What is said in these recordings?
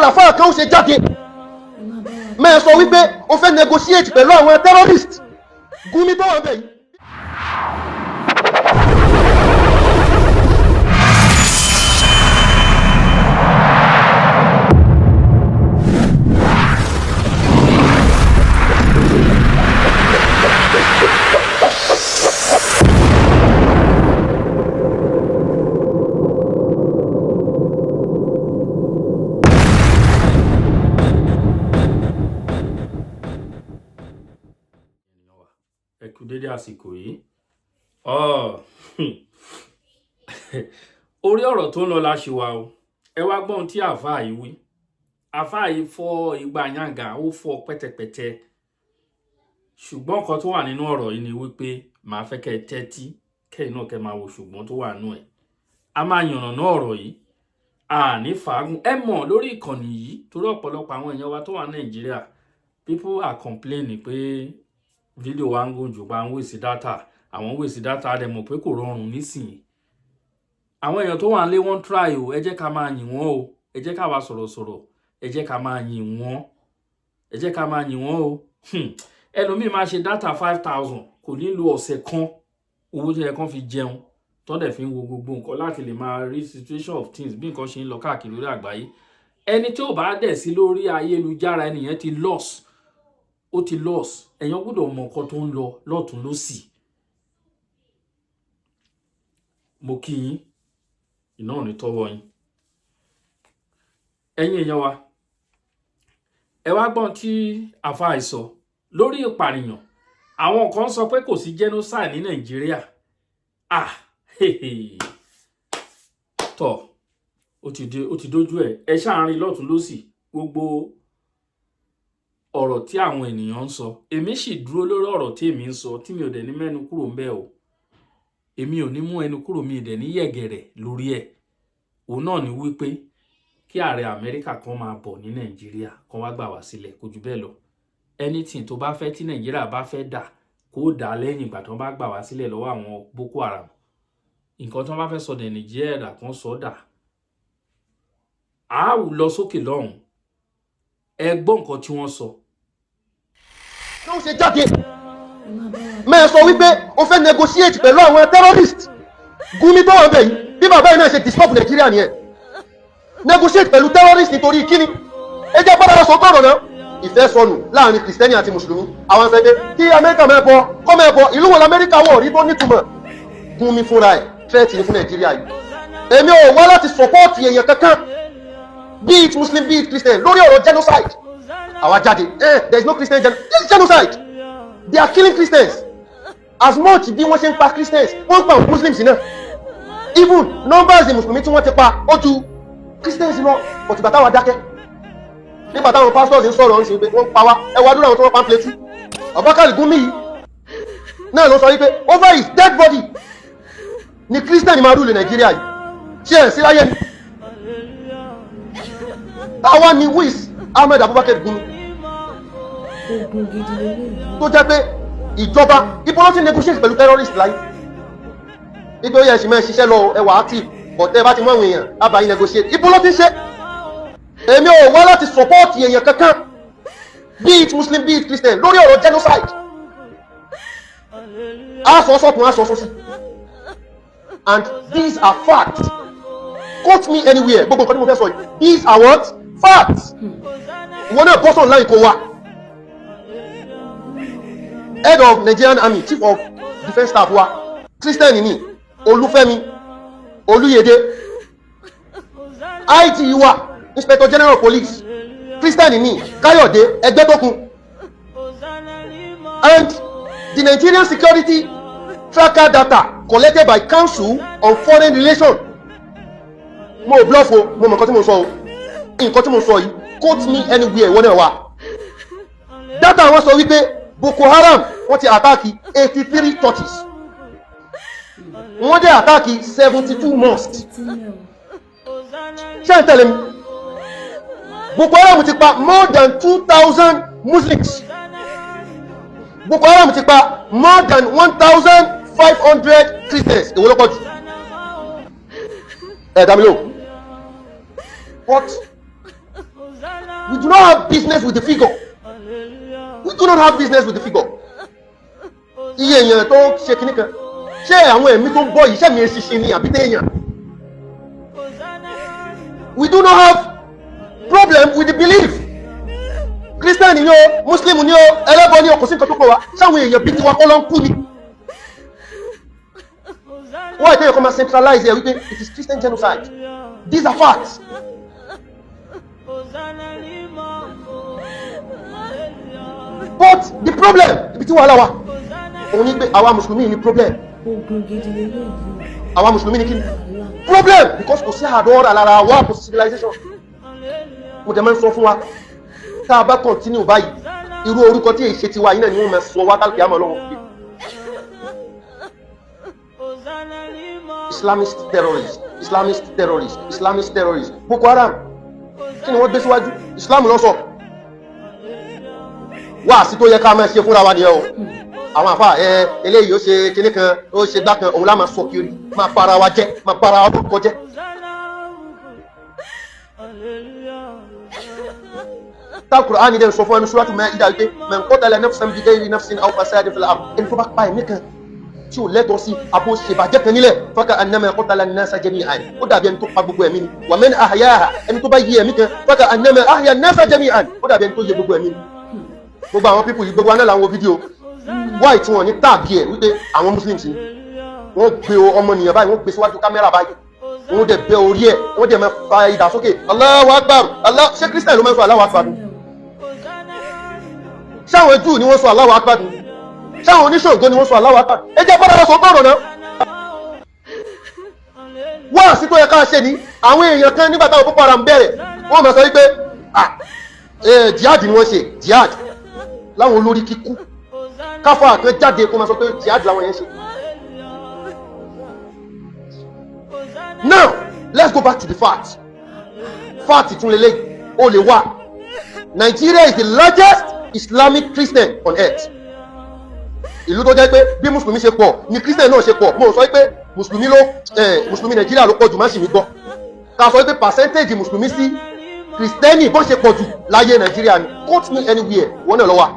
làfáà kan ó ṣe jáde mẹ́ẹ̀ sọ wípé ó fẹ́ negotiate pẹ̀lú àwọn terrorist Gumi tó wà bẹ̀ yìí. Ẹ kú dédé àsìkò yìí. Orí ọ̀rọ̀ tó ń lọ la ṣì wà o. Ẹ wá gbọ́n tí àfáà yìí wí. Àfáà yìí fọ́ igba yàngà, ó fọ́ pẹ́tẹpẹ́tẹ. Ṣùgbọ́n nǹkan tó wà nínú ọ̀rọ̀ yìí ni wípé màá fẹ́ kẹ́ tẹ́tí, kẹ́yìn náà kẹ́ máa wo ṣùgbọ́n tó wà nínú ẹ̀. A máa yànnàná ọ̀rọ̀ yìí. A ní fàágùn. Ẹ mọ̀ lórí ìkànnì yìí torí ọ̀pọ̀lọpọ̀ àwọn èèyàn wa tó wà Nàìjíríà. People are complaining pé fídíò wa ń gùn jù bá ń wèsì dátà. Àwọn wèsì dátà dẹ̀ mọ̀ pé kò rọrùn nísìnyí. Àwọn èèyàn tó wà nílé wọ́n try o. Ẹ jẹ́ ká máa yìn wọ́n o. Ẹ jẹ́ ká wá sọ̀rọ̀sọ̀rọ̀. Ẹ jẹ́ ká máa yìn wọ́n. Ẹ jẹ́ ká máa yìn wọ́n o. Ẹlòmíì máa ṣe dátà 5,000 kò ní lo ọ̀sẹ̀ kan owó tó yẹ kán fi jẹun tó dẹ̀ fi ń wo gbogbo nǹkan láti lè máa rí situation of things bí nǹkan ṣe ń lọ káàkiri lórí àgbáyé. Ẹni tí ò bá dẹ̀ sí lórí ayélujára ẹnìyẹn ti loss. Ó ti loss. Èèyàn gbọ́dọ̀ mọ nǹkan tó ń lọ lọ́tùn lósì. Mo kí yín. Iná ò ní tọ́wọ́ yín. Ẹ̀yin èèyàn wa. Ẹ wá gbọ́n tí àfáà yìí sọ lórí ìpànìyàn. Àwọn kan sọ pé kò sí genocide ní Nàìjíríà. Tọ́ ó ti dójú ẹ̀. Ẹ ṣáàrin lọ́tùn lósì gbogbo ọ̀rọ̀ tí àwọn ènìyàn ń sọ. Èmi sì dúró lórí ọ̀rọ̀ tí èmi ń sọ tí mi ò dẹ̀ ní mẹ́nu kúrò ńbẹ̀ o. Èmi ò ní mú ẹnu kúrò, mi dẹ̀ ní yẹ̀gẹ̀rẹ̀ lórí ẹ̀. Òun náà ni wípé kí ààrẹ Amẹ́ríkà kan máa bọ̀ ní Nàìjíríà kan wá gbà wá sílẹ̀ kò jù bẹ́ẹ̀ lọ. Anything tó bá fẹ́ tí Nàìjíríà bá fẹ́ dà kó dà lẹ́yìn ìgbà tó bá gbà wá sílẹ̀ lọ́wọ́ àwọn Boko Haram. Nǹkan tó bá fẹ́ sọ dẹ̀ Nàìjíríà dà kan sọ dà. A ó lọ sókè lọ́hùn. Ẹ gbọ́ nǹkan tí wọ́n sọ. Ó ṣe jáde mẹ́ẹ̀ sọ wípé ó fẹ́ negotiate pẹ̀lú àwọn terrorist Gumi tó wà bẹ̀ yìí bí bàbá yìí náà ṣe disturb Nàìjíríà nìyẹn. Negotiate pẹ̀lú terrorist nítorí kíni? Ẹ jẹ́ padà sọ tọ̀rọ̀ náà. Ìfẹ́ sọnù láàrin Kìrìsìtẹ́nì àti Mùsùlùmí. Àwọn ṣẹ́gbẹ́ kí Amẹ́ríkà mẹ́bọ kọ́ mẹ́bọ ìlú wọn l'Amẹ́ríkà wọ̀ rí tó nítumọ̀. Gumi fúnra ẹ̀ threat ní fún Nàìjíríà yìí. Èmi ò wá láti support èèyàn kankan be it Muslim be it Christian lórí ọ̀rọ̀ genocide. Àwa jáde there is no Christian genocide. They are killing Christians as much bí wọ́n ṣe ń pa Christians wọ́n ń pa Muslims náà. Even numbers the Mùsùlùmí tí wọ́n ti pa ó ju Christians lọ but ìgbà táwa dákẹ́. Nígbà táwọn pastors ń sọ̀rọ̀ ń ṣe pé wọ́n pa wá ẹwà dúró àwọn tó wọ́n pa ń plẹ̀tù. Abubakar Gumi yìí náà ló sọ wípé over his dead body ni Christian máa rúlẹ̀ Nàìjíríà yìí. Ṣé ẹ̀ sí láyé ni? Àwa ni wíìs Ahmed Abubakar Gumi tó jẹ́ pé ìjọba ibo ló ti negotiate pẹ̀lú terrorist láyé. Ibi ó yẹ ẹ̀sìn mẹ́ ṣiṣẹ́ lọ ẹwà active bọ̀tẹ́ bá ti mọ́ àwọn èèyàn àbáyé negotiate ibo ló ti ṣe. Èmi ò wá láti support èèyàn kankan be it Muslim be it Christian lórí ọ̀rọ̀ genocide. Aṣọ sọ́tún aṣọ sọ́sí and these are facts. Quote me anywhere gbogbo nǹkan tí mo fẹ́ sọ yìí these are what? Facts. Ìwọ náà bọ́ sọ̀rọ̀ láì kó wa. Head of Nigerian Army Chief of Defence Staff wa Christian ni Olúfẹ́mi Olúyèdè. IG wa Inspector General of Police Christian ni Káyọ̀dé Ẹgbẹ́tókun. And the Nigerian security tracker data collected by Council on Foreign Relations. Mo bluff o, mo mọ̀ nǹkan tí mo sọ o. Nǹkan tí mo sọ yìí quote me anywhere wọ́n náà wà. Data wọn sọ wípé Boko Haram wọ́n ti àtáàkì 83 churches. Wọ́n dẹ̀ àtáàkì 72 mosques. Ṣé ń tẹ̀lé mi? Boko Haram ti pa more than 2,000 Muslims. Boko Haram ti pa more than 1,500 Christians. Èwo ló pọ̀ jù? Dá mi lóhùn. But have business with the figure. We do not have business with the figure. Iye èèyàn tó ṣe kíní kan. Ṣé àwọn ẹ̀mí tó ń bọ̀ yìí ṣẹ́mi eṣinṣin ni àbí téèyàn? We do not have problem with the belief. Christian ni o, Muslim ni o, ẹlẹ́bọ ni o, kò sí nǹkan tó kọ̀ wá. Sáwọn èèyàn bí tiwa kọ́ ló ń kú ni. Why do you come and centralize here? It is Christian genocide. These are facts. But the problem, ibi tí wàhálà wà, òun ni pé àwa Mùsùlùmí ni problem. Àwa Mùsùlùmí ni kí ni? Problem because kò sí àdọ́rà lára wa, kò sí civilization. Mo dẹ̀ máa ń sọ fún wa, tá a bá continue báyìí, irú orúkọ tí èyí ṣe tiwa yìí náà ni wọ́n máa sọ wá tálùkì àmọ́ lọ́wọ́ pé. Islamist terrorist, Islamist terrorist, Islamist terrorist. Boko Haram. Kí ni wọ́n gbé síwájú? Islam ló sọ. Wá sí tó yẹ ká máa ṣe fúnra wa nìyẹn o. Àwọn àfà eléyìí ó ṣe kinní kan, ó ṣe gbá kan, òun lá máa sọ kiri, máa para wa jẹ́, máa para wa kọ́ jẹ́. Al-Qur'an ni dẹ̀ sọ fún ẹni Suratul Ma'idah wípé man qatala nafsan bighayri nafsin aw fasadin fil ard. Ẹni tó bá pa ẹ̀mí kan tí ò lẹ́tọ̀ọ́ sí àbò ṣèbàjẹ́ kan nílẹ̀ faka annama qatala an-nasa jami'an, ó dàbí ẹni tó pa gbogbo ẹ̀mí ni. Wa man ahyaha, ẹni tó bá yí ẹ̀mí kan faka annama ahya an-nasa jami'an, ó dàbí ẹni tó yẹ gbogbo ẹ̀mí ni. Gbogbo àwọn pípù yìí gbogbo aná làwọn fídíò wáì tí wọ́n ní tàbí ẹ̀ wípé àwọn Muslims ni wọ́n gbé ọmọnìyàn báyìí, wọ́n gbé síwájú kámẹ́rà báyìí, wọ́n dẹ̀ bẹ orí ẹ̀, wọ́n dẹ̀ máa fa idà sókè, Allahu Akbar, Allah. Ṣé Christian ló máa ń sọ Allahu Akbar? Ṣáwọn Júù ni wọ́n sọ Allahu Akbar? Ṣáwọn oníṣògo ni wọ́n sọ Allahu Akbar? Ẹ jẹ́ bọ́dá lọ́sọ̀ gbọ́rọ̀ náà. Wọ́n sí tó yẹ ká ṣe ní àwọn èèyàn kan nígbà táwọn Boko Haram bẹ̀rẹ̀, wọ́n máa sọ wípé jihad ni wọ́n ṣe, jihad láwọn olórí kíkú. Káfà kan jáde kó máa sọ pé jihad láwọn yẹn ṣe. Now, let's go back to the fact. Fact tún lélẹ́yìí, ó lè wà. Nigeria is the largest Islamic Christian on earth. Ìlú tó jẹ́ pé bí Mùsùlùmí ṣe pọ̀ ni Christian náà ṣe pọ̀. Mo sọ pé Mùsùlùmí Nàìjíríà ló pọ̀ jù, má sì mí gbọ́. Ká sọ pé percentage Mùsùlùmí sí Kristẹni bọ́n ṣe pọ̀ jù láyé Nàìjíríà ni. Quote me anywhere, wọ́n náà lọ wà.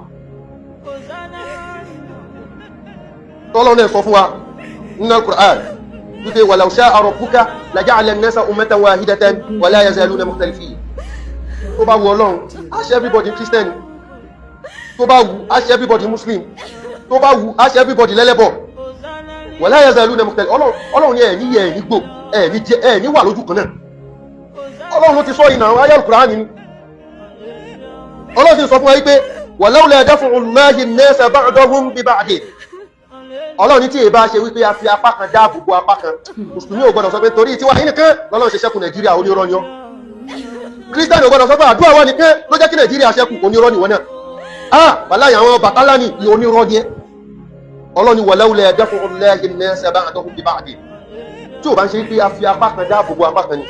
Tọ́lọ́ náà sọ fún wa nínú Al-Qur'an wípé walau sha'a rabbuka laja'ala an-nasa ummatan wahidatan wa la yazaluna mukhtalifin. Tó bá wù Ọlọ́run, á ṣe everybody Christian. Tó bá wù, á ṣe everybody Muslim. Tó bá wù, á ṣe everybody lẹ́lẹ́bọ̀. Wa la yazaluna mukhtalifin. Ọlọ́run ni ẹ̀ní yẹ ẹ̀ní gbò, ẹ̀ní wà lójú kan náà. Ọlọ́run ló ti sọ ìnà ayé Al-Qur'an ni. Ọlọ́run ti sọ fún wa wípé walawla daf'u Allahi an-nasa ba'dahum bi ba'd. Ọlọ́run ní tí èbá ṣe wípé a fi apá kan dáàbò bo apá kan, Mùsùlùmí ò gbọdọ̀ sọ pé torí tiwa yìí nìkan lọ́lọ́run ṣe ṣẹ́kù Nàìjíríà onírọ́ ni ọ́. Kírísítánì ò gbọdọ̀ sọ pé àdúrà wa nìkan ló jẹ́ kí Nàìjíríà ṣẹ́kù onírọ́ ni wọ́n náà. Wàláhì àwọn bàtálá ni onírọ́ ni ẹ́. Ọlọ́run ní walawla daf'u Allahi an-nasa ba'dahum bi ba'd. Tí ò bá ń ṣe pé a fi apá kan dáàbò bo apá kan ni.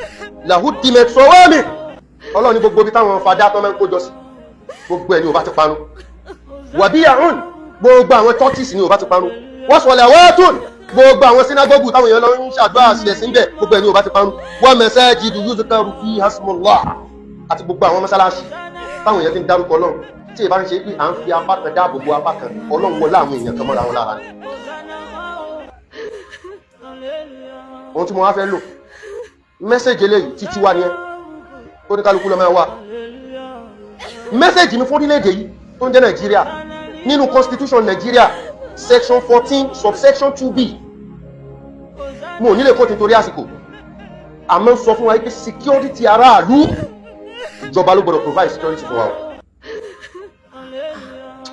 Lahuddimat sawami'. Ọlọ́run ní gbogbo ibi táwọn fadá tó máa ń kójọ sí, gbogbo ẹ̀ ni ò bá ti parun. Wa biya'un, gbogbo àwọn churches ni ò bá ti parun. Wọ́n sọ̀lẹ̀ wọ́tún gbogbo àwọn sínágọ́gù táwọn èèyàn lọ ń ṣàdúrà sílẹ̀ sí ń bẹ̀, gbogbo ẹni ò bá ti parun. Wa masajidu yuzkaru fiha ismullah, àti gbogbo àwọn mọ́sálásí táwọn èèyàn ti ń dárúkọ Ọlọ́run, tí ìbá ń ṣe pé à ń fi apá kan dáàbò bo apá kan, Ọlọ́run wọlé àwọn èèyàn kan mọ́ra wọn lára ni. Ohun tí mo wá fẹ́ lò mẹ́sẹ̀jì eléyìí títí wá ni ẹ́ tó ní kálukú lọ máa wà. Mẹ́sẹ̀jì mi fún orílẹ̀-èdè yìí tó ń jẹ́ Nàìjíríà nínú constitution Nàìjíríà section 14 subsection 2b, mo nílé kó títorí àsìkò, àmọ́ sọ fún wa pé security aráàlú ìjọba ló gbọdọ̀ provide security fún wa o.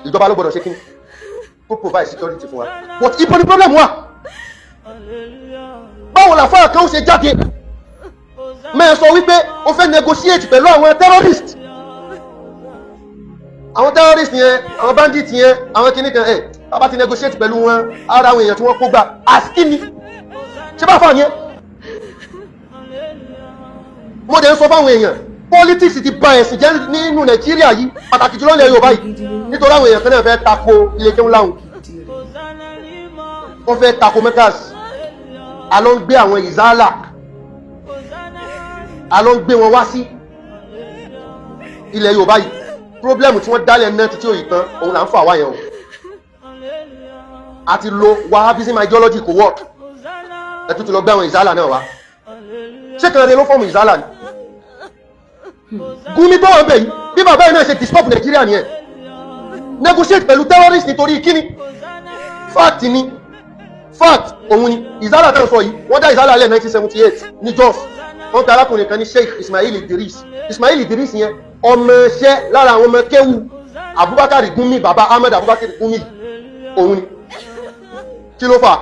Ìjọba ló gbọdọ̀ ṣe kí kó provide security fún wa. But ibo ni problem wà? Báwo la fáà kan ó ṣe jáde mẹ́ẹ̀ sọ wípé ó fẹ́ negotiate pẹ̀lú àwọn terrorist? Àwọn terrorist yẹn, àwọn bandit yẹn, àwọn kìnnìkan bàbá ti negotiate pẹ̀lú wọn, ara àwọn èèyàn tí wọ́n kó gbà àsìkíní ṣe bá fà yẹn. Mo dẹ̀ ń sọ fáwọn èèyàn, politics ti bà ẹ̀sìn jẹ́ nínú Nàìjíríà yìí, pàtàkì jùlọ ilẹ̀ Yorùbá yìí, nítorí àwọn èèyàn kan náà fẹ́ tako ilé kéwú láhùn, wọ́n fẹ́ tako Mẹ́kàs, a lọ ń gbé àwọn ìzálà, a lọ ń gbé wọn wá sí ilẹ̀ Yorùbá yìí, problem tí wọ́n dálẹ̀ náà títí òyìn tán òun là ń fà wáyẹn o àti lo Wahhabism ideology kò work ẹ̀tún ti lọ gbé àwọn ìzálà náà wá ṣé kan rẹ ló fọ́ọ̀mù ìzálà ni Gumi tó wọ́n bẹ̀ yìí bí bàbá yìí náà ṣe disturb Nàìjíríà nìyẹn negotiate pẹ̀lú terrorist nítorí kíni fact ni fact òun ni ìzálà tẹ́ ń sọ yìí wọ́n dá ìzálà lẹ̀ 1978 ní Jos wọ́n pe arákùnrin kan ní Sheikh Ismail Idris yẹn ọmọ ẹṣẹ́ lára àwọn ọmọ kéwù Abubakar Gumi bàbá Ahmed Abubakar Gumi òun ni kí ló fà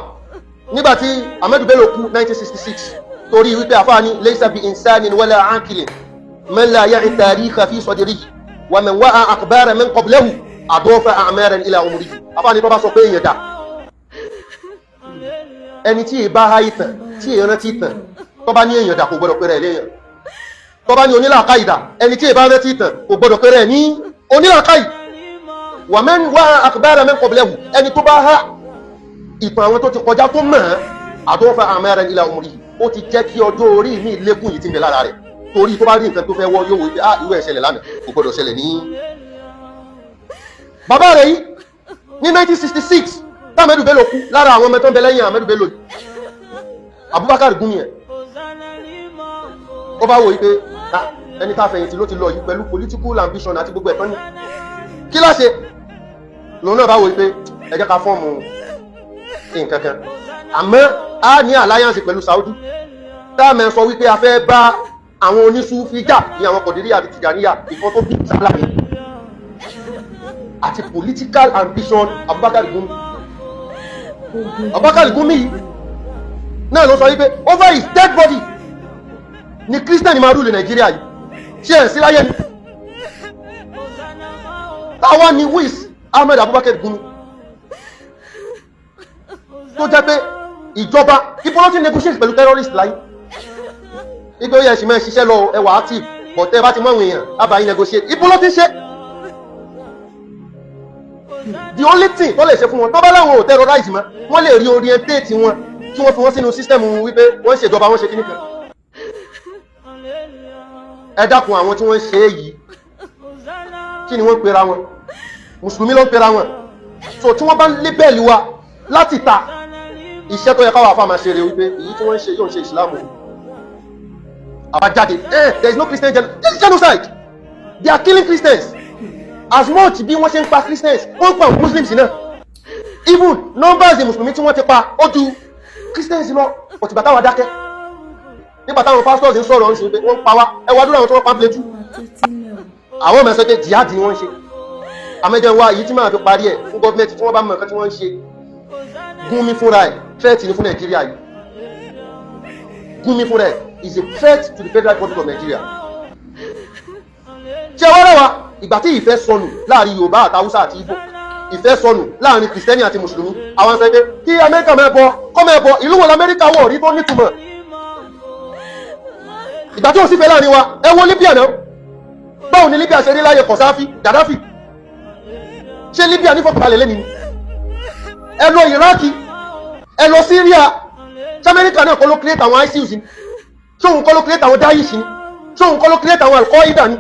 nígbàtí Ahmed Bello kú 1966 torí wípé àfáà ní laysa bi insanin wala aqilin man la ya'i tarikha fi sadrihi wa man wa'a akhbara man qablahu adafa a'maran ila umrihi àfáà ní tó bá sọ pé èèyàn dà ẹni tí ì bá ha ìtàn tí èèyàn rántí ìtàn tó bá ní èèyàn dà kò gbọdọ̀ pé rẹ̀ léèyàn tó bá ní onílàákàyè dà ẹni tí ì bá rántí ìtàn kò gbọdọ̀ pé rẹ̀ ní onílàákàyè wa man wa'a akhbara man qablahu ẹni tó bá ha ìtàn àwọn tó ti kọjá tó mọ̀ àdọ́fà àmẹ́rẹ̀ ilẹ̀ ọmọrí ó ti jẹ́ kí ọjọ́ orí mi lékún yìí ti ń bẹ lára rẹ̀ torí tó bá rí nǹkan tó fẹ́ wọ́ yóò wípé irú ẹ̀ ṣẹlẹ̀ lánàá kò gbọdọ̀ ṣẹlẹ̀ ní. bàbá rẹ̀ yìí ní 1966 tá Ahmed Bello kú lára àwọn ọmọ tó ń bẹ lẹ́yìn Ahmed Bello yìí Abubakar Gumi ẹ̀ ó bá wò yí pé ẹni tá a fẹ̀yìntì ló ti lọ yìí pẹ̀lú political ambition àti gbogbo ẹ̀tọ́ ní kí láṣẹ lòun náà bá wò yí pé ẹ jẹ́ ká fọ́ọ̀mù nǹkan kan àmọ́ a ní alliance pẹ̀lú Saudi táàmẹ́ sọ wípé a fẹ́ bá àwọn onísúfí jà ní àwọn Kọ̀dìríyà àti Tìjàníyà ìfọ́ tó bí sálàmì àti political ambition Abubakar Gumi náà ló sọ wípé over his dead body ni Christian máa rúlẹ̀ Nàìjíríà yìí ṣe ẹ̀ sí láyé ni táwa ni wíìs Ahmed Abubakar Gumi tó jẹ́ pé ìjọba ìpolótí negotiate pẹ̀lú terrorist láyé ipé ó yẹ ṣì mẹ́ ṣiṣẹ́ lọ ẹwà active but ẹ bá ti mọ́ àwọn èèyàn àbáyí negotiate ìpolótí ṣe the only thing tó lè ṣe fún wọn tó bá láwọn ò terrorize mọ́ wọ́n lè rí orientate wọn kí wọ́n fi wọ́n sínú system wípé wọ́n ṣèjọba wọ́n ṣe kíní kan ẹ dákun àwọn tí wọ́n ṣe yìí kí ni wọ́n pera wọn mùsùlùmí ló ń pera wọn so tí wọ́n bá lébẹ̀lì wa láti ta iṣẹ́ tó yẹ káwà fà máa ṣe rẹ̀ wípé èyí tí wọ́n ń ṣe yóò ṣe ìsìlámù àbájáde there is no Christian genocide they are killing Christians as much bí wọ́n ṣe ń pa Christians wọ́n ń pa Muslims náà even numbers the Mùsùlùmí tí wọ́n ti pa ó ju Christians lọ òtìgbà táwọn dákẹ́ nígbà táwọn pastors ń sọ̀rọ̀ ń ṣe pé wọ́n ń pa wá ẹwà dúró àwọn tí wọ́n pa ń plẹ̀tù àwọn ọmọ ẹ̀sọ́ pé jihad ni wọ́n ń ṣe àmẹ́jọ wa èyí tí máa fi parí ẹ̀ fún gọ́ọ̀mẹ́ntì tí wọ́n bá mọ̀ nǹkan tí wọ́n ń ṣe Gumi fúnra ẹ̀ threat ni fún Nàìjíríà yìí Gumi fúnra ẹ̀ is a threat to the Federal Republic of Nigeria. ṣé wọ́n rẹwà ìgbà tí ìfẹ́ sọnù láàrin Yorùbá àti Haúsá àti Ìgbò ìfẹ́ sọnù láàrin Kìrìsìtẹ́nì àti Mùsùlùmí àwọn sẹ́gbẹ́ kí Amẹ́ríkà mẹ́bọ kọ́ mẹ́bọ ìlú wọn l'Amẹ́ríkà wọ̀ rí tó nítumọ̀ ìgbà tí ó sì fẹ́ láàrin wa ẹ wo Libya náà báwo ni Libya ṣe rí láyé Kọ̀sáfì Gaddafi ṣé Libya ní fọkànbalẹ̀ lẹ́ni ẹ lọ Iraki ẹ lọ Syria ṣé Amẹ́ríkà náà kọ́ ló create àwọn ISIS ni ṣé òun kọ́ ló create àwọn Daesh ni ṣé òun kọ́ ló create àwọn Al-Qaeda ni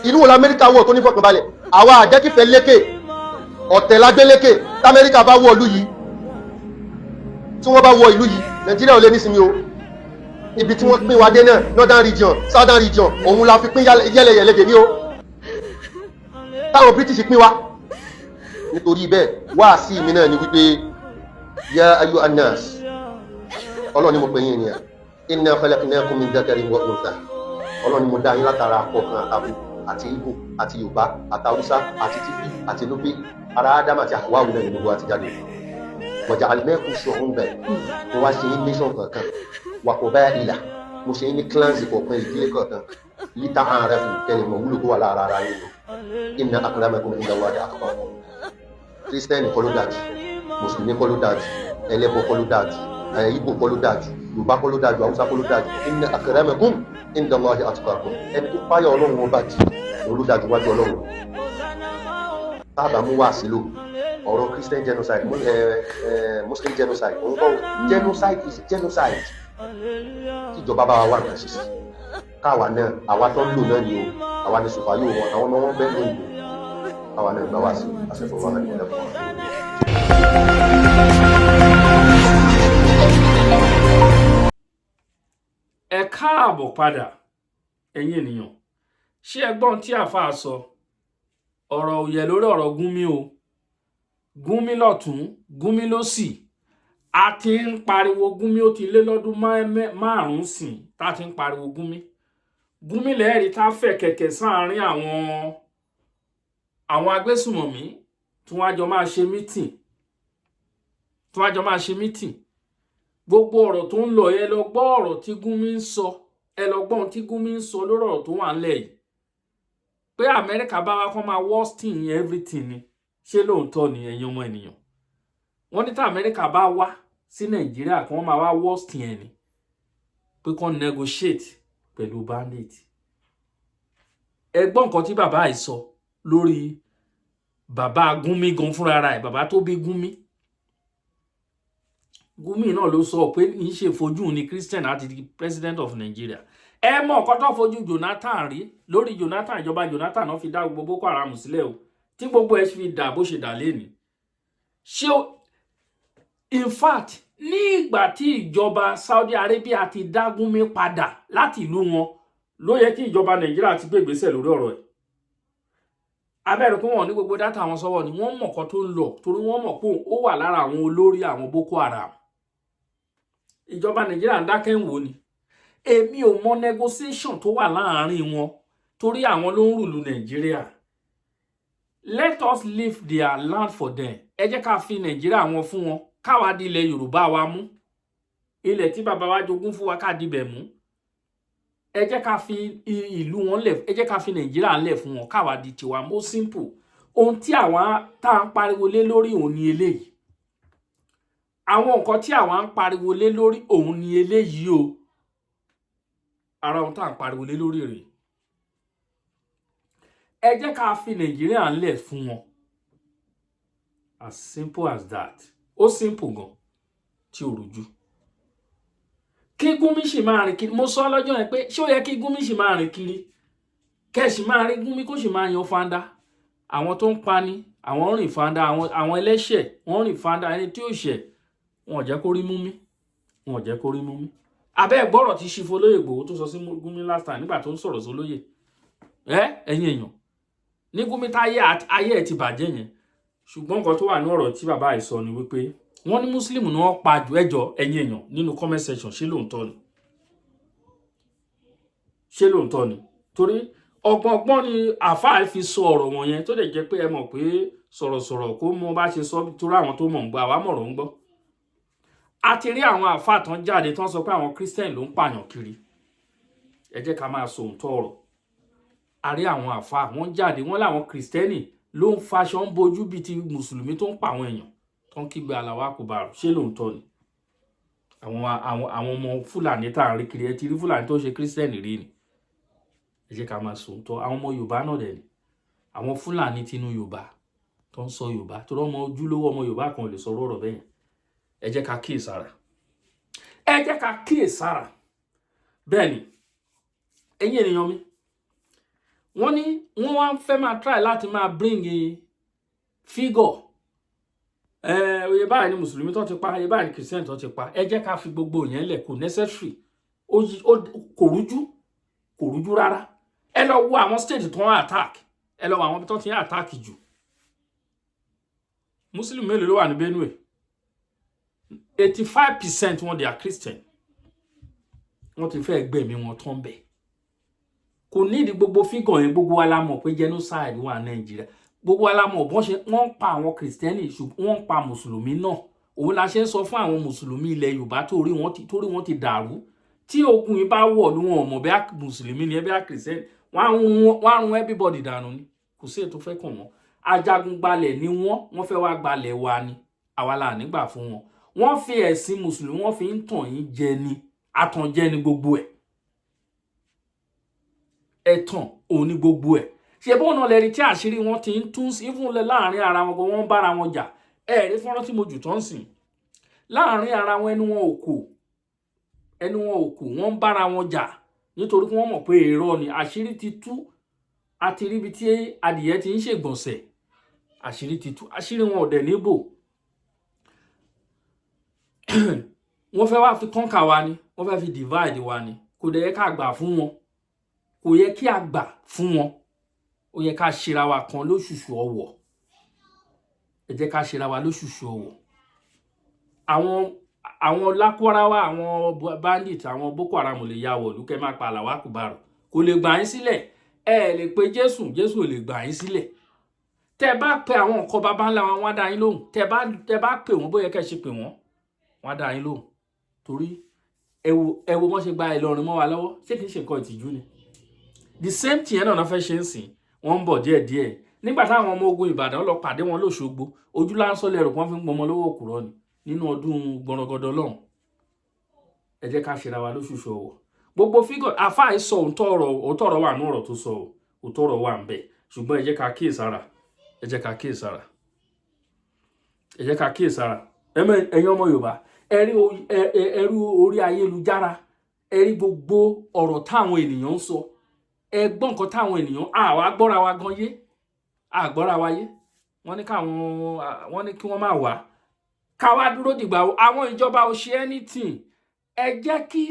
ìlú wo l'Amẹ́ríkà wọ̀ tó ní fọkànbalẹ̀ àwa àjẹkífẹ́ lékè ọ̀tẹ̀ lágbé lékè t'Amẹ́ríkà bá wọ ìlú yìí tí wọ́n bá wọ ìlú yìí Nàìjíríà ò lè nísinmi o ibi tí wọ́n pín wa dé náà Northern region Southern region òun la fi pín yẹ́lẹ̀yẹ̀lẹ̀ dè ní o táwọn British pín wa nítorí bẹ́ẹ̀ wá sí mi náà ni wípé ya ayu annas ọlọ́ni mo pè yín ènìyàn inna khalaqnakum min dhakarin wa untha ọlọ́ni mo dá yín látara ọkàn àtàbù àti Ìgbò àti Yorùbá àti Haúsá àti Tífì àti Núbí ara Ádámù àti Háwà náà ni gbogbo àti jáde wa ja'alnakum shu'uban mo wá ṣe yín nation kankan wa qaba'ila mo ṣe yín ní clans kọ̀ọ̀kan ìdílé kankan lita'arafu kẹ́lẹ̀ mọ̀ wúlò tó wà lára ara yín inna akramakum inda Allahi atqakum Kírísítẹ́nì kọ́ ló dájú Mùsùlùmí kọ́ ló dájú ẹlẹ́bọ kọ́ ló dájú Ìgbò kọ́ ló dájú Yorùbá kọ́ ló dájú Haúsá kọ́ ló dájú inna akramakum inda Allahi atqakum ẹni tó páyà Ọlọ́run wọn bá jì ló dájú wájú Ọlọ́run tábà mú wá sílò ọ̀rọ̀ Christian genocide Muslim genocide òun kọ́ genocide is genocide kíjọba bá wa wà nǹkan ṣe sí káwa náà àwa tó ń lò náà ni o àwa ni sùpàyò wọn àwọn ọmọ wọn bẹ́ẹ̀ lóyìnbó àwa náà gbà wá sí àṣẹfọwọ́ àwọn ìmọ̀lẹ́ fún wọn. Ẹ káàbọ̀ padà ẹ̀yin ènìyàn. Ṣé ẹ gbọ́n tí àáfàá sọ? Ọ̀rọ̀ ò yẹ lórí ọ̀rọ̀ Gúnmi o. Gúnmi lọ́tún, Gúnmi lósì. A ti ń pariwo Gúnmi, ó ti lé lọ́dún márùn-ún sìn tá a ti ń pariwo Gúnmi. Gúnmi lẹ́ẹ̀rí tá fẹ̀ kẹ̀kẹ́ sáàárín àwọn agbésùmọ̀mí tí wọ́n á jọ máa ṣe mítìn. Gbogbo ọ̀rọ̀ tó ń lọ ẹ lọ gbọ́ ọ̀rọ̀ tí Gúnmi ń sọ, ẹ lọ gbọ́ ohun tí Gúnmi ń sọ lórí ọ̀rọ̀ tó wà ńlẹ̀ yìí. Pé Amẹ́ríkà bá wá kán máa worsten everything ni. Ṣé lóòótọ́ ni ẹ̀yin ọmọ ènìyàn? Wọ́n ní tí Amẹ́ríkà bá wá sí Nàìjíríà kí wọ́n máa wá worsten ẹ̀ ni. Pé kán negotiate pẹ̀lú bandit. Ẹ gbọ́ nǹkan tí bàbá yìí sọ lórí bàbá Gúnmi gan fúnra rẹ̀, bàbá tó bí Gúnmi. Gúnmi náà ló sọ pé ní ṣe fojú ní Christian àti di president of Nigeria. Ẹ mọ̀ nǹkan tó fojú Jonathan rí lórí Jonathan, ìjọba Jonathan náà fi dá gbogbo Boko Haram sílẹ̀ o, tí gbogbo ẹ̀ fi dà bó ṣe dà lénìí. In fact, ní ìgbà tí ìjọba Saudi Arabia ti dá Gúnmi padà láti ìlú wọn, ló yẹ kí ìjọba Nàìjíríà ti gbé ìgbésẹ̀ lórí ọ̀rọ̀ ẹ̀. Abẹ́rẹ́ pé wọ́n ní gbogbo dátà wọn sọ́wọ́ ni wọ́n mọ̀ nǹkan tó ń lọ torí wọ́n mọ̀ pé ó wà lára àwọn olórí àwọn Boko Haram. Ìjọba Nàìjíríà ń dákẹ́ ń wò ni. Èmi ò mọ negotiation tó wà láàárín wọn torí àwọn ló ń rùlù Nàìjíríà. Let us leave their land for them. Ẹ jẹ́ ká fi Nàìjíríà wọn fún wọn, káwa di ilẹ̀ Yorùbá wa mú. Ilẹ̀ tí bàbá wa jogún fún wa ká dibẹ̀ mú. Ẹ jẹ́ ká fi ìlú wọn lẹ̀, ẹ jẹ́ ká fi Nàìjíríà lẹ̀ fún wọn, káwa di tiwa. Mo simple. Ohun tí àwọn tá ń pariwo lé lórí òun ni eléyìí. Àwọn nǹkan tí àwọn ń pariwo lé lórí òun ni eléyìí o. Ara ohun tá ń pariwo lé lórí rẹ̀. Ẹ jẹ́ ká fi Nàìjíríà lẹ̀ fún wọn. As simple as that. Ó simple gan tí ò rújú. Kí Gúnmi sì máa rìn kiri, mo sọ lọ́jọ́ yẹn pé ṣé ó yẹ kí Gúnmi sì máa rìn kiri? Kẹ́sì máa rí Gúnmi kó sì máa yan fanda. Àwọn tó ń pani, àwọn rìn fanda, àwọn ẹlẹ́ṣẹ̀, wọ́n rìn fanda, ẹni tí ó ṣẹ̀, wọn ò jẹ́ kó rí mú mi. Abẹ́ gbọ́rọ̀ tí Chief Olóyè Ìgbòho tó sọ sí Gúnmi last time nígbà tó ń sọ̀rọ̀ sólóyè. Ẹ̀yin èèyàn. Ní Gúnmi táyé ayé ẹ̀ ti bàjẹ́ yẹn. Ṣùgbọ́n nǹkan tó wà ní ọ̀rọ̀ tí bàbá yìí sọ ni wípé wọ́n ní Muslim ni wọ́n pa jù ẹjọ́ ẹ̀yin èèyàn nínú comment section. Ṣé lóòótọ́ ni? Torí ọgbọ̀ngbọ́n ni àfáà fi sọ ọ̀rọ̀ wọn yẹn tó lè jẹ́ pé ẹ mọ̀ pé sọ̀rọ̀sọ̀rọ̀ kó mọ bá ṣe sọ torí àwọn tó mọ̀ ń gbọ́ àwa mọ̀rọ̀ ń gbọ́. A ti rí àwọn àfáà tán jáde tán sọ pé àwọn Christian ló ń pààyàn kiri. Ẹ jẹ́ ká máa sọ òótọ́ ọ̀rọ̀. A rí àwọn àfáà wọ́n jáde wọ́n láwọn Kristẹni ló ń faṣọ ń bojú bíi ti Mùsùlùmí tó ń pa àwọn èèyàn tó ń kígbe Allahu Akbar. Ṣé lóòótọ́ ni? Àwọn ọmọ Fúlàní tá à ń rí kiri, ẹ ti rí Fúlàní tó ṣe Kristẹni rí ni. Ẹ jẹ́ ká máa sọ òótọ́. Àwọn ọmọ Yorùbá náà dẹ̀ ni. Àwọn Fúlàní tinú Yorùbá tó ń sọ Yorùbá torí ọmọ ojúlówó ọmọ Yorùbá kan ò lè sọ̀rọ̀ ọ̀rọ̀ bẹ́yẹn. Ẹ jẹ́ ká kíyèsára. Bẹ́ẹ̀ ni ẹ̀yin ènìyàn mi, wọ́n ní wọ́n wá fẹ́ máa try láti máa bring figure. Oye báyìí ni Mùsùlùmí tó ti pa, oye báyìí ni Christian tó ti pa. Ẹ jẹ́ ká fi gbogbo yẹn lẹ̀, kò necessary. Kò rújú rárá. Ẹ lọ wo àwọn state tó ń attack. Ẹ lọ wo àwọn tó ti ń attack jù. Muslim mélòó ló wà ní Benue? 85% wọn they are Christian. Wọ́n ti fẹ́ gbẹ̀mí wọn tán bẹ̀. Kò nídìí gbogbo figure yẹn, gbogbo wa la mọ̀ pé genocide wà ní Nàìjíríà. Gbogbo wa la mọ̀ bọ́n ṣe wọ́n pa àwọn Kristẹni ṣùgbọ́n wọ́n pa Mùsùlùmí náà. Òun la ṣe ń sọ fún àwọn Mùsùlùmí ilẹ̀ Yorùbá torí wọ́n ti dàrú. Tí ogun yìí bá wọ̀ ló wọn mọ̀ bẹ́ẹ̀ Mùsùlùmí ni bẹ́ẹ̀ Kristẹni, wọ́n á run everybody dànù ni. Kò sí ètò fẹ́ kàn wọ́n. Ajagun gbalẹ̀ ni wọ́n fẹ́ wá gbalẹ̀ wa ni. Àwa la nígbà fún wọn. Wọ́n fi ẹ̀sìn Mùsùlùmí wọ́n fi ń tàn yín jẹ ni. Àtànjẹ ni gbogbo ẹ̀. Ẹ̀tàn òun ni gbogbo ẹ̀. Ṣé bọ́n náà lẹ́rí tí àṣírí wọn ti ń tún sí ìfúnlẹ̀ láàrin ara wọn gan, wọ́n bára wọn jà. Rí fọ́nrán tí mo jù tán sìn. Láàrin ara wọn ẹnu wọn ò kò wọ́n bára wọn jà nítorí wọ́n mọ̀ pé irọ́ ni àṣírí ti tú a ti rí ibi tí adìyẹ ti ń ṣègbọ̀nsẹ̀ àṣírí ti tú àṣírí wọn ò dẹ̀ níbò wọ́n fẹ́ wá fi kọ́ńkà wa ni wọ́n fẹ́ fi divide wa ni kò dẹ̀ yẹ ká gbà fún wọn kò yẹ kí a gbà fún wọn ó yẹ ká ṣera wa kan lóṣùṣù ọwọ̀ ẹ jẹ́ ká ṣera wa lóṣùṣù ọwọ̀ àwọn lákúráwá àwọn bandit àwọn Boko Haram lè ya wọ̀lú kẹ́ máa pa àlàwà kùbàrò kò lè gbà yín sílẹ̀ ẹ lè pe Jésù ò lè gbà yín sílẹ̀ tẹ́ bá pe àwọn nǹkan baba ńlá wọn wá dá yín lóhùn tẹ́ bá pè wọ́n bóyá kẹ́ ṣe pè wọ́n wá dá yín lóhùn torí ẹ wo wọ́n ṣe gba Ìlọrin mọ́ wa lọ́wọ́ ṣé kìí ṣe nǹkan ìtìjú ni the same thing náà fẹ́ ṣe ń sìn wọ́n ń bọ̀ díẹ̀díẹ̀ nígbà táwọn ọmọ ogun Ìbàdàn lọ pàdé wọn lóṣogbo ojú láńsọ lẹ́rù wọ́n fi ń gbọmọ lọ́wọ́ òkúrọ́ ni nínú ọdún gbọ̀nrọ̀gọ̀dọ̀ lọ́hùn ẹ jẹ́ ká ṣera wa lóṣooṣù ọwọ́ gbogbo fígọ̀ àfáà sọ òótọ́ ọ̀rọ̀ wà ní ọ̀rọ̀ tó sọ òótọ́ ọ̀rọ̀ wà ń bẹ̀ ṣùgbọ́n ẹ jẹ́ ká kíyèsára ẹ jẹ́ ká kíyèsára ẹ jẹ́ ká kíyèsára ẹ̀yin ọmọ Yorùbá ẹ rí orí ayélujára ẹ rí gbogbo ọ̀rọ̀ táwọn ènìyàn ń sọ ẹ gbọ́ nǹkan táwọn ènìyàn àwa gbọ́ra wa gan yé àgbọ́ra wa yé wọ́n ní kí wọ́n máa wà káwá dúró dìgbà àwọn ìjọba ò ṣe anything ẹ jẹ́ kí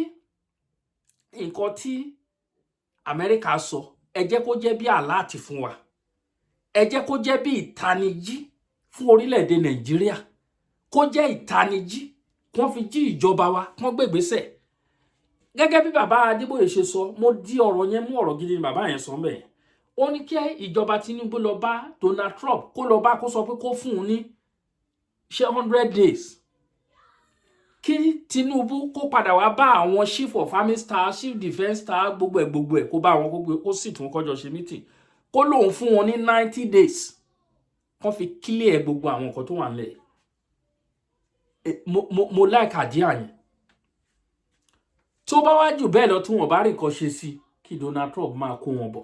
nǹkan tí Amẹ́ríkà sọ ẹ jẹ́ kó jẹ́ bí àláàtì fún wa ẹ jẹ́ kó jẹ́ bí ìtanijí fún orílẹ̀-èdè Nàìjíríà kó jẹ́ ìtanijí kí wọ́n fi jí ìjọba wa kí wọ́n gbégbésẹ̀ gẹ́gẹ́ bí bàbá Adébóyè ṣe sọ mo di ọ̀rọ̀ yẹn mú ọ̀rọ̀ gidi ni bàbá yẹn sọ bẹ́ẹ̀ ó ní kí ìjọba Tinubu lọ bá Donald Trump kó lọ bá kó sọ pé kó fún un ní 100 days kí Tinubu kó padà wá bá àwọn chief of army staff chief defence staff gbogbo ẹ̀ kó bá àwọn gbogbo kó sì tún kọjọ ṣe meeting kó lóun fún wọn ní 90 days kán fi clear gbogbo àwọn nǹkan tó wà nílẹ̀ mo like àdíà yẹn tó bá wá jù bẹ́ẹ̀ lọ tí wọ́n bá rí nǹkan ṣe sí kí Donald Trump máa kó wọn bọ̀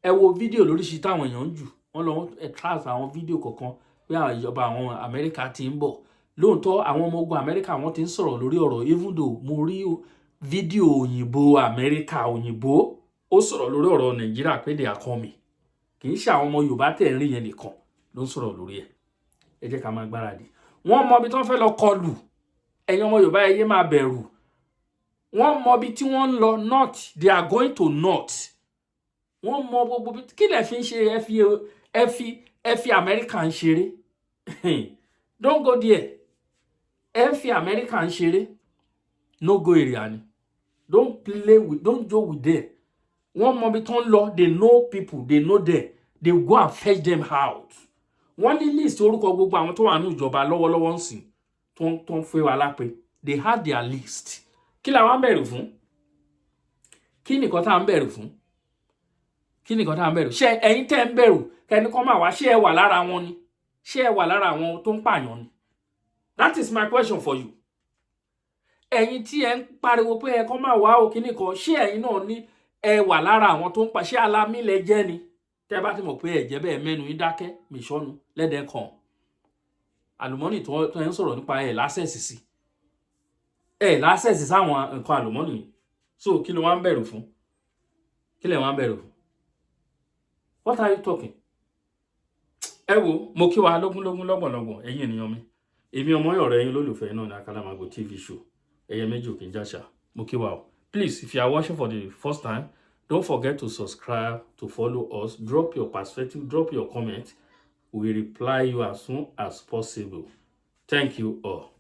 ẹ wo fídíò lóríṣiríṣi táwọn èèyàn ń jù wọ́n lọ trace àwọn fídíò kọ̀ọ̀kan pé àwọn ìjọba àwọn Amẹ́ríkà ti ń bọ̀ lóòótọ́ àwọn ọmọ ogun Amẹ́ríkà wọ́n ti ń sọ̀rọ̀ lórí ọ̀rọ̀ even though mo rí fídíò òyìnbó Amẹ́ríkà òyìnbó ó sọ̀rọ̀ lórí ọ̀rọ̀ Nàìjíríà pé they are coming kì í ṣe àwọn ọmọ Yorùbá tẹ̀ ń rí yẹn nìkan ló ń sọ̀rọ̀ lórí ẹ̀ ẹ jẹ́ ká máa gbáradì wọ́n mọ ibi tí wọ́n fẹ́ lọ kọlù ẹ̀yin ọmọ Yorùbá ẹ yé máa bẹ̀rù wọ́n mọ ibi tí wọ́n ń lọ north they are going to north wọ́n mọ gbogbo kí lẹ fi ń ṣe ẹ fi Amẹ́ríkà ń ṣeré don't go there ẹ fi Amẹ́ríkà ń ṣeré no go area ni don't joke with them wọ́n mọ ibi tí wọ́n ń lọ they know people they know them they go and fetch them out wọ́n ní list orúkọ gbogbo àwọn tó wà ní ìjọba lọ́wọ́lọ́wọ́ ń sìn tó ń fẹ́ wa lápè they had their list kí la wá ń bẹ̀rù fún kí nìkan tá à ń bẹ̀rù fún kí nìkan tá à ń bẹ̀rù ṣé ẹ̀yin tẹ́ ń bẹ̀rù kẹ́ni kan máa wá ṣé ẹ wà lára wọn ni ṣé ẹ wà lára àwọn tó ń pààyàn ni that is my question for you ẹ̀yin tí ẹ ń pariwo pé ẹ kàn máa wá o kíní kan ṣé ẹ̀yin náà ní ẹ wà lára àwọn tó ń pa ṣé alámílẹ̀ jẹ́ ni tẹ́ bá ti mọ̀ pé ẹ̀jẹ̀ bẹ́ẹ̀ mẹ́nu yín dákẹ́ mìṣọ́nu lẹ́dẹ̀ẹ́ kan àlùmọ́nì tó ń sọ̀rọ̀ nípa ẹ̀ lásẹ̀sì sí ẹ̀ lásẹ̀sì sáwọn nǹkan àlùmọ́nì so kí ló wá ń bẹ̀rù fún kí lẹ̀ wá ń bẹ̀rù fún what are you talking ẹ wo mo kí wa lógúnlógún lọ́gbọ̀nlọ́gbọ̀n ẹ̀yin ènìyàn mi èmi ọmọ ọ̀rẹ́ yín lólùfẹ́ náà ní Akalamago TV show ẹ̀yẹ méjì òkè jàṣà mo kí wa o please if you are watching for the first time don't forget to subscribe to follow us drop your perspective drop your comment we will reply you as soon as possible thank you all.